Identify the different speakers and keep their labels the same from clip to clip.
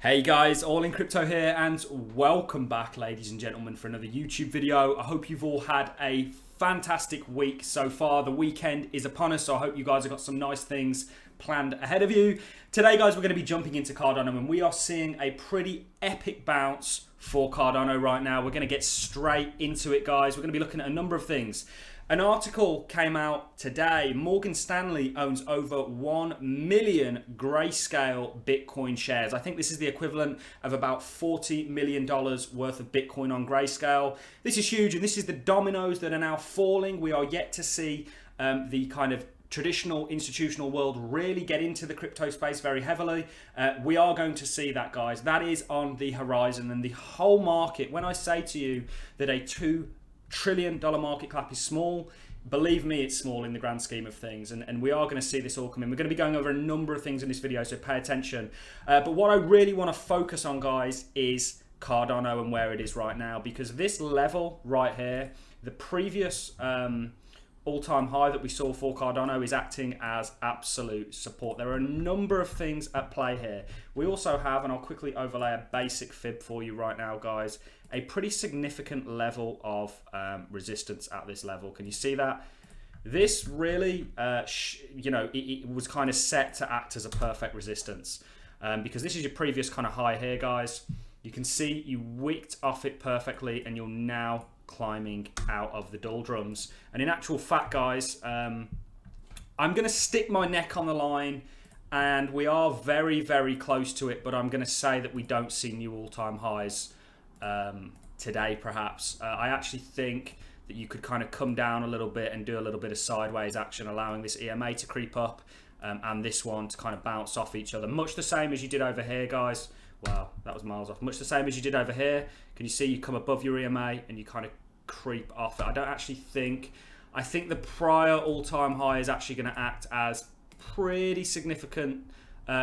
Speaker 1: Hey guys, All in Crypto here and welcome back ladies and gentlemen for another YouTube video. I hope you've all had a fantastic week so far. The weekend is upon us, so I hope you guys have got some nice things planned ahead of you. Today guys, we're going to be jumping into Cardano and we are seeing a pretty epic bounce for Cardano right now. We're going to get straight into it guys. We're going to be looking at a number of things. An article came out today. Morgan Stanley owns over 1 million grayscale Bitcoin shares. I think this is the equivalent of about $40 million worth of Bitcoin on grayscale. This is huge, and this is the dominoes that are now falling. We are yet to see the kind of traditional institutional world really get into the crypto space very heavily. We are going to see that, guys. That is on the horizon, and the whole market, when I say to you that a $2 trillion market cap is small, believe me, it's small in the grand scheme of things, and we are going to see this all come in. We're going to be going over a number of things in this video, so pay attention. But what I really want to focus on, guys, is Cardano and where it is right now, because this level right here, the previous all-time high that we saw for Cardano, is acting as absolute support. There are a number of things at play here. We also have, and I'll quickly overlay a basic fib for you right now, guys, a pretty significant level of resistance at this level. Can you see that? This really, it was kind of set to act as a perfect resistance because this is your previous kind of high here, guys. You can see you wicked off it perfectly and you're now climbing out of the doldrums. And in actual fact, guys, I'm going to stick my neck on the line, and we are very, very close to it, but I'm going to say that we don't see new all-time highs today, perhaps. I actually think that you could kind of come down a little bit and do a little bit of sideways action, allowing this EMA to creep up and this one to kind of bounce off each other. Much the same as you did over here, guys. Wow, that was miles off. Much the same as you did over here. Can you see you come above your EMA and you kind of creep off it? I don't actually think... I think the prior all-time high is actually going to act as pretty significant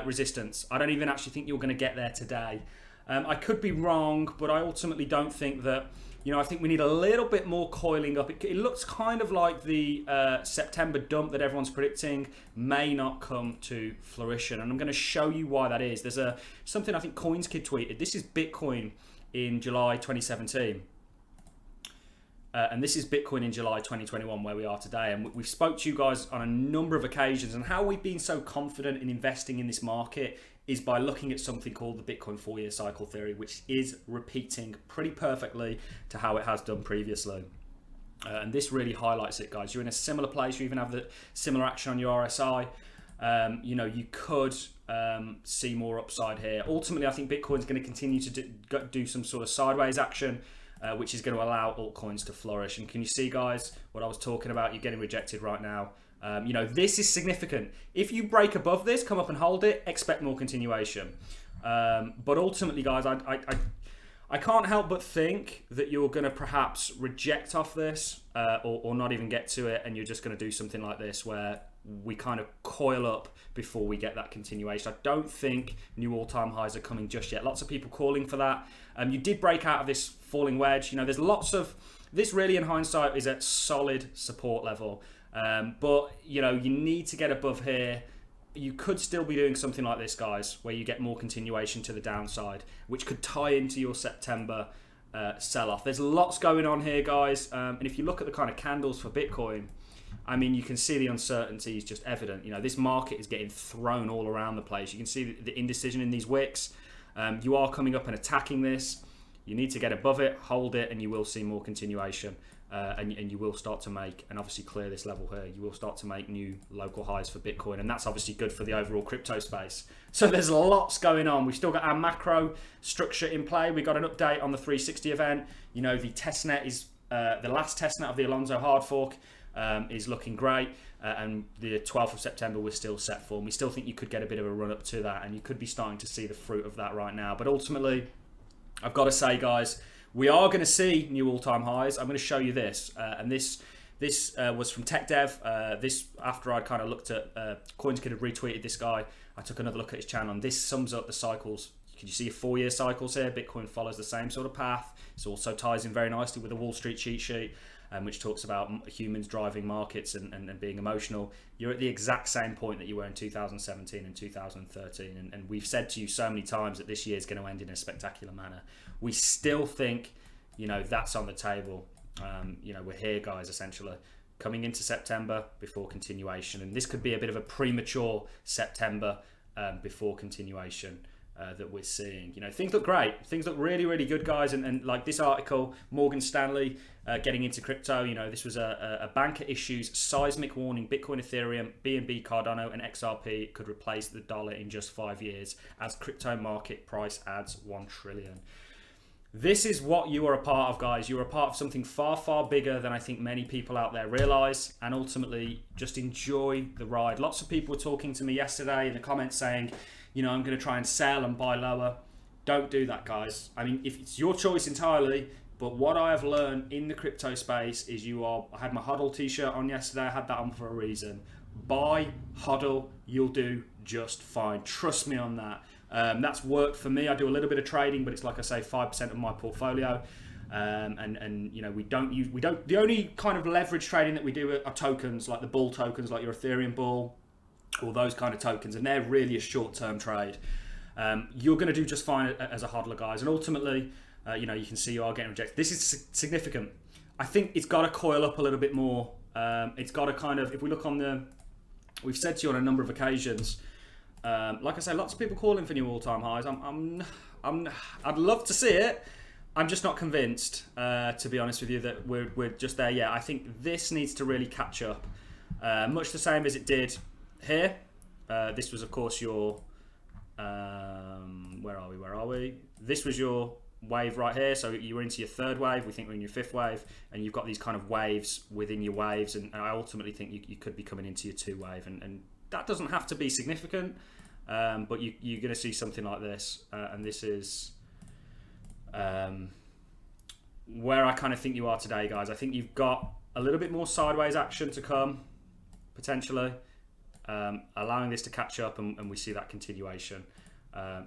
Speaker 1: resistance. I don't even actually think you're going to get there today. I could be wrong, but I ultimately don't think that, I think we need a little bit more coiling up. It looks kind of like the September dump that everyone's predicting may not come to fruition. And I'm going to show you why that is. There's something I think CoinsKid tweeted. This is Bitcoin in July 2017. And this is Bitcoin in July 2021, where we are today. And we've spoke to you guys on a number of occasions, and how we've been so confident in investing in this market is by looking at something called the Bitcoin 4-year cycle theory, which is repeating pretty perfectly to how it has done previously. And this really highlights it, guys. You're in a similar place. You even have the similar action on your RSI. You could see more upside here. Ultimately, I think Bitcoin's going to continue to do some sort of sideways action, which is going to allow altcoins to flourish. And can you see, guys, what I was talking about? You're getting rejected right now. This is significant. If you break above this, come up and hold it, expect more continuation. But ultimately, guys, I can't help but think that you're going to perhaps reject off this or not even get to it, and you're just going to do something like this where we kind of coil up before we get that continuation. I don't think new all-time highs are coming just yet. Lots of people calling for that. You did break out of this falling wedge. There's lots of... This really, in hindsight, is at solid support level. But, you need to get above here. You could still be doing something like this, guys, where you get more continuation to the downside, which could tie into your September sell-off. There's lots going on here, guys. And if you look at the kind of candles for Bitcoin, I mean, you can see the uncertainty is just evident. This market is getting thrown all around the place. You can see the indecision in these wicks. You are coming up and attacking this. You need to get above it, hold it, and you will see more continuation. And you will start to make, and obviously clear this level here, you will start to make new local highs for Bitcoin, and that's obviously good for the overall crypto space. So there's lots going on. We've still got our macro structure in play. We got an update on the 360 event. The testnet is the last testnet of the Alonzo hard fork is looking great, and the 12th of September we're still set for, and we still think you could get a bit of a run up to that, and you could be starting to see the fruit of that right now. But ultimately, I've got to say, guys, we are going to see new all-time highs. I'm going to show you this, and this was from TechDev. This, after I'd kind of looked at CoinsKid had retweeted this guy, I took another look at his channel, and this sums up the cycles. Can you see 4-year cycles here? Bitcoin follows the same sort of path. It also ties in very nicely with the Wall Street cheat sheet. which talks about humans driving markets and being emotional. You're at the exact same point that you were in 2017 and 2013. And we've said to you so many times that this year is going to end in a spectacular manner. We still think, you know, that's on the table. You know, we're here, guys, essentially. Coming into September before continuation. And this could be a bit of a premature September before continuation that we're seeing. You know, things look great. Things look really, really good, guys. And like this article, Morgan Stanley getting into crypto, you know, this was a banker issues seismic warning, Bitcoin, Ethereum, BNB, Cardano, and XRP could replace the dollar in just 5 years as crypto market price adds 1 trillion. This is what you are a part of, guys. You are a part of something far, far bigger than I think many people out there realize. And ultimately, just enjoy the ride. Lots of people were talking to me yesterday in the comments saying, you know, I'm going to try and sell and buy lower. Don't do that, guys. I mean, if it's your choice entirely, but what I have learned in the crypto space is I had my HODL t-shirt on yesterday. I had that on for a reason. Buy, HODL, you'll do just fine. Trust me on that. That's worked for me. I do a little bit of trading, but it's like I say, 5% of my portfolio. And you know, the only kind of leverage trading that we do are tokens, like the bull tokens, like your Ethereum bull, or those kind of tokens, and they're really a short-term trade. You're going to do just fine as a hodler, guys. And ultimately, you know, you can see you are getting rejected. This is significant. I think it's got to coil up a little bit more. It's got to kind of, if we look on we've said to you on a number of occasions, like I say, lots of people calling for new all-time highs. I'd love to see it. I'm just not convinced, to be honest with you, that we're just there yet. I think this needs to really catch up, much the same as it did here. This was, of course, your where are we? This was your wave right here. So you were into your third wave. We think we're in your fifth wave, and you've got these kind of waves within your waves. And I ultimately think you could be coming into your 2 wave, and that doesn't have to be significant. But you're going to see something like this, and this is where I kind of think you are today, guys. I think you've got a little bit more sideways action to come, potentially, allowing this to catch up, and we see that continuation.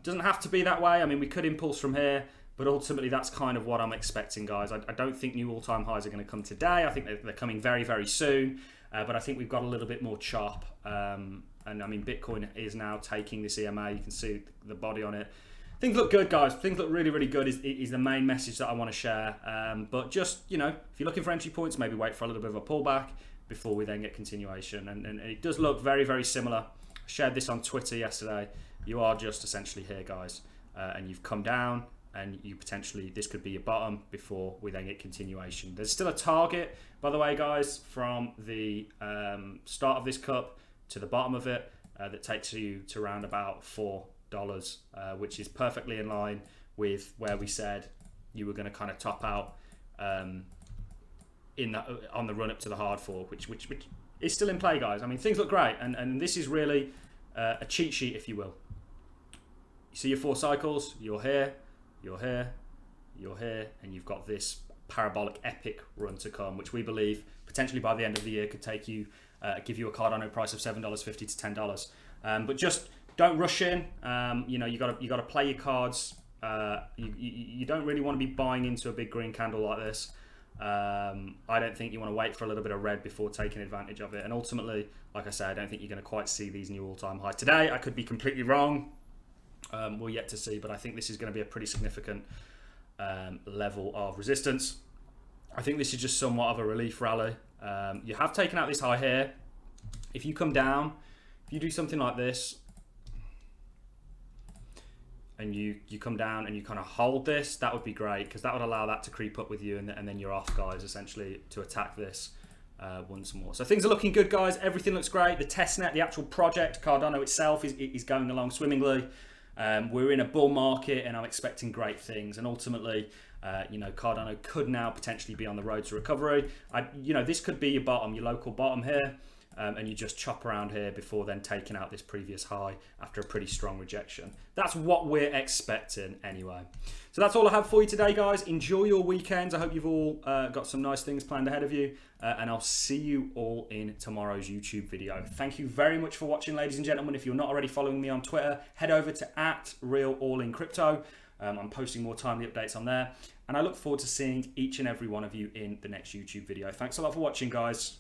Speaker 1: Doesn't have to be that way. I mean, we could impulse from here, but ultimately that's kind of what I'm expecting, guys. I don't think new all-time highs are going to come today. I think they're coming very, very soon, but I think we've got a little bit more chop. And I mean, Bitcoin is now taking this EMA. You can see the body on it. Things look good, guys. Things look really, really good is the main message that I want to share. But just, you know, if you're looking for entry points, maybe wait for a little bit of a pullback before we then get continuation. And it does look very, very similar. I shared this on Twitter yesterday. You are just essentially here, guys. And you've come down, and you potentially, this could be your bottom before we then get continuation. There's still a target, by the way, guys, from the start of this cup to the bottom of it, that takes you to around about $4, which is perfectly in line with where we said you were going to kind of top out on the run up to the hard fork, which is still in play, guys. I mean, things look great, and this is really a cheat sheet, if you will. You see your 4 cycles. You're here, you're here, you're here, and you've got this parabolic epic run to come, which we believe potentially by the end of the year could take you. Give you a Cardano price of $7.50 to $10, but just don't rush in. You know, you got to play your cards. You don't really want to be buying into a big green candle like this. I don't think you want to wait for a little bit of red before taking advantage of it. And ultimately, like I said, I don't think you're going to quite see these new all-time highs today. I could be completely wrong. We're yet to see, but I think this is going to be a pretty significant level of resistance. I think this is just somewhat of a relief rally. You have taken out this high here. If you come down, if you do something like this, and you come down and you kind of hold this, that would be great, because that would allow that to creep up with you, and then you're off, guys, essentially, to attack this once more. So things are looking good, guys. Everything looks great. The testnet, the actual project, Cardano itself, is going along swimmingly. We're in a bull market, and I'm expecting great things. And ultimately, you know, Cardano could now potentially be on the road to recovery. You know, this could be your bottom, your local bottom here, and you just chop around here before then taking out this previous high after a pretty strong rejection. That's what we're expecting anyway. So that's all I have for you today, guys. Enjoy your weekends. I hope you've all got some nice things planned ahead of you, and I'll see you all in tomorrow's YouTube video. Thank you very much for watching, ladies and gentlemen. If you're not already following me on Twitter, head over to @RealAllInCrypto. I'm posting more timely updates on there, and I look forward to seeing each and every one of you in the next YouTube video. Thanks a lot for watching, guys.